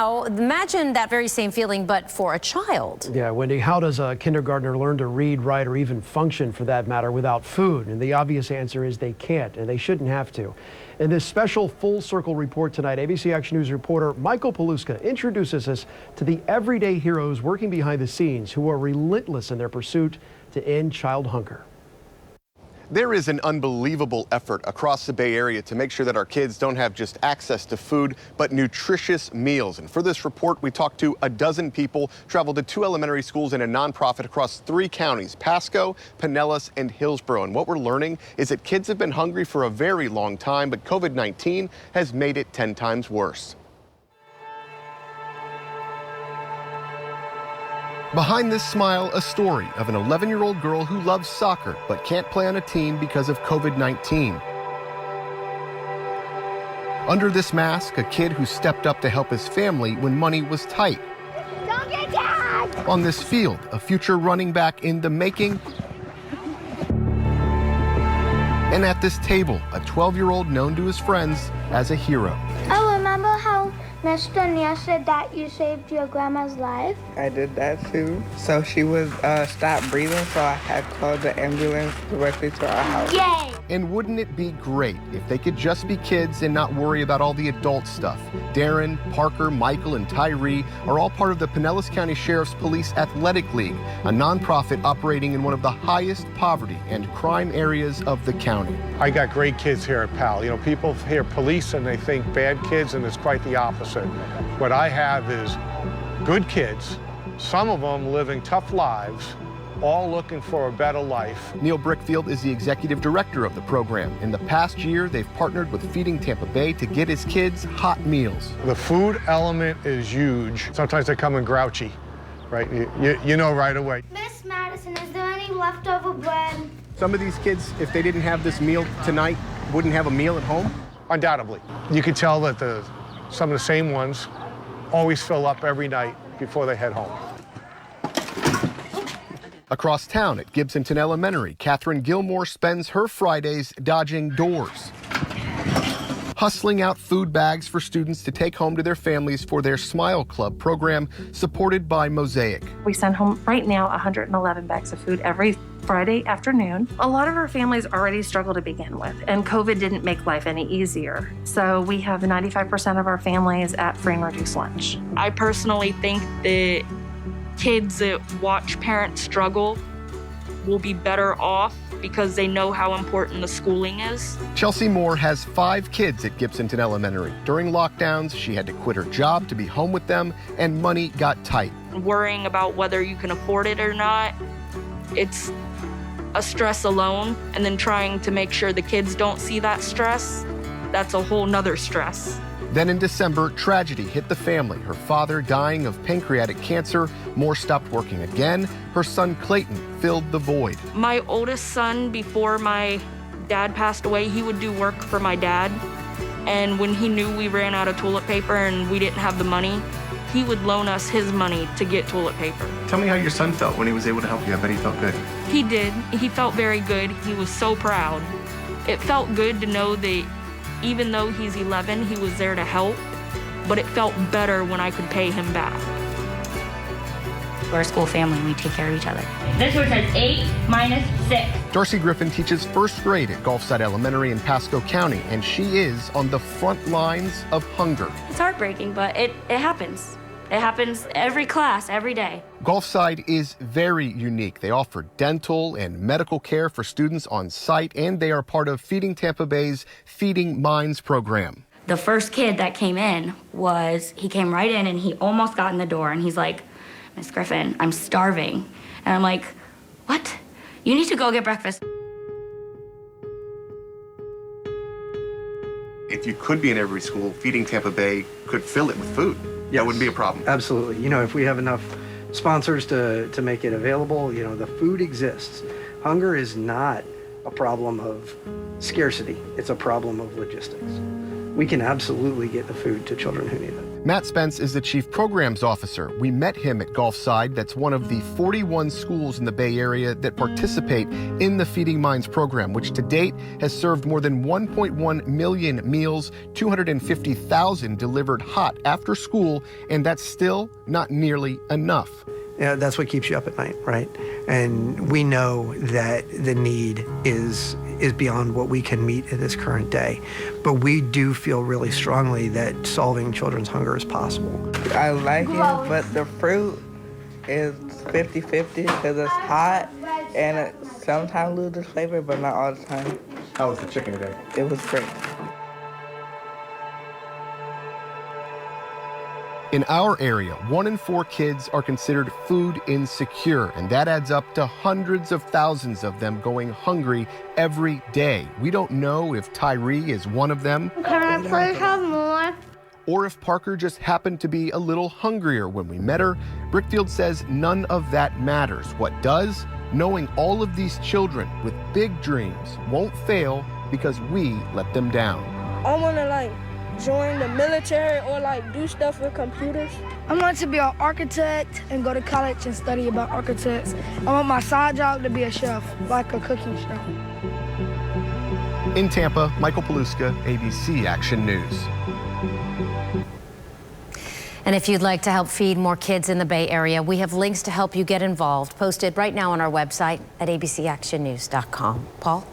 Now, imagine that very same feeling, but for a child. Yeah, Wendy, how does a kindergartner learn to read, write, or even function for that matter without food? And the obvious answer is they can't, and they shouldn't have to. In this special Full Circle report tonight, ABC Action News reporter Michael Paluska introduces us to the everyday heroes working behind the scenes who are relentless in their pursuit to end child hunger. There is an unbelievable effort across the Bay Area to make sure that our kids don't have just access to food, but nutritious meals. And for this report, we talked to a dozen people, traveled to 2 elementary schools and a nonprofit across 3 counties, Pasco, Pinellas, and Hillsborough. And what we're learning is that kids have been hungry for a very long time, but COVID-19 has made it 10 times worse. Behind this smile, a story of an 11-year-old girl who loves soccer but can't play on a team because of COVID-19. Under this mask, a kid who stepped up to help his family when money was tight. Don't get tagged! On this field, a future running back in the making. And at this table, a 12-year-old known to his friends as a hero. Oh, remember how Mr. Neal said that you saved your grandma's life? I did that too. So she was stopped breathing, so I had called the ambulance directly to our house. Yay! And wouldn't it be great if they could just be kids and not worry about all the adult stuff? Darren, Parker, Michael, and Tyree are all part of the Pinellas County Sheriff's Police Athletic League, a nonprofit operating in one of the highest poverty and crime areas of the county. I got great kids here at PAL. You know, people hear police and they think bad kids, and it's quite the opposite. What I have is good kids, some of them living tough lives, all looking for a better life. Neil Brickfield is the executive director of the program. In the past year, they've partnered with Feeding Tampa Bay to get his kids hot meals. The food element is huge. Sometimes they come in grouchy, right? You know right away. Miss Madison, is there any leftover bread? Some of these kids, if they didn't have this meal tonight, wouldn't have a meal at home? Undoubtedly. You can tell that some of the same ones always fill up every night before they head home. Across town at Gibsonton Elementary, Catherine Gilmore spends her Fridays dodging doors, hustling out food bags for students to take home to their families for their Smile Club program supported by Mosaic. We send home right now 111 bags of food every Friday afternoon. A lot of our families already struggle to begin with, and COVID didn't make life any easier. So we have 95% of our families at free and reduced lunch. I personally think that kids that watch parents struggle will be better off because they know how important the schooling is. Chelsea Moore has 5 kids at Gibsonton Elementary. During lockdowns, she had to quit her job to be home with them, and money got tight. Worrying about whether you can afford it or not, it's a stress alone, and then trying to make sure the kids don't see that stress, that's a whole nother stress. Then in December, tragedy hit the family. Her father dying of pancreatic cancer. Moore stopped working again. Her son Clayton filled the void. My oldest son, before my dad passed away, he would do work for my dad. And when he knew we ran out of toilet paper and we didn't have the money, he would loan us his money to get toilet paper. Tell me how your son felt when he was able to help you. I bet he felt good. He did. He felt very good. He was so proud. It felt good to know that even though he's 11, he was there to help, but it felt better when I could pay him back. We're a school family, we take care of each other. This one says 8 minus 6. Darcy Griffin teaches first grade at Gulfside Elementary in Pasco County, and she is on the front lines of hunger. It's heartbreaking, but it happens. It happens every class, every day. Gulfside is very unique. They offer dental and medical care for students on site, and they are part of Feeding Tampa Bay's Feeding Minds program. The first kid that came in he came right in and he almost got in the door and he's like, Miss Griffin, I'm starving. And I'm like, what? You need to go get breakfast. If you could be in every school, Feeding Tampa Bay could fill it with food. Yes, that wouldn't be a problem. Absolutely. You know, if we have enough sponsors to make it available, you know, the food exists. Hunger is not a problem of scarcity. It's a problem of logistics. we can absolutely get the food to children who need it. Matt Spence is the Chief Programs Officer. We met him at Gulfside. That's one of the 41 schools in the Bay Area that participate in the Feeding Minds program, which to date has served more than 1.1 million meals, 250,000 delivered hot after school, and that's still not nearly enough. Yeah, that's what keeps you up at night, right? And we know that the need is beyond what we can meet in this current day. But we do feel really strongly that solving children's hunger is possible. I like it, but the fruit is 50-50 because it's hot and it sometimes loses flavor, but not all the time. How was the chicken today? It was great. In our area, 1 in 4 kids are considered food insecure, and that adds up to hundreds of thousands of them going hungry every day. We don't know if Tyree is one of them. Can I please have more? Or if Parker just happened to be a little hungrier when we met her. Brickfield says none of that matters. What does? Knowing all of these children with big dreams won't fail because we let them down. I want to join the military or do stuff with computers. I want to be an architect and go to college and study about architects. I want my side job to be a chef, like a cooking chef. In Tampa, Michael Paluska, ABC Action News. And if you'd like to help feed more kids in the Bay Area, we have links to help you get involved posted right now on our website at abcactionnews.com. Paul?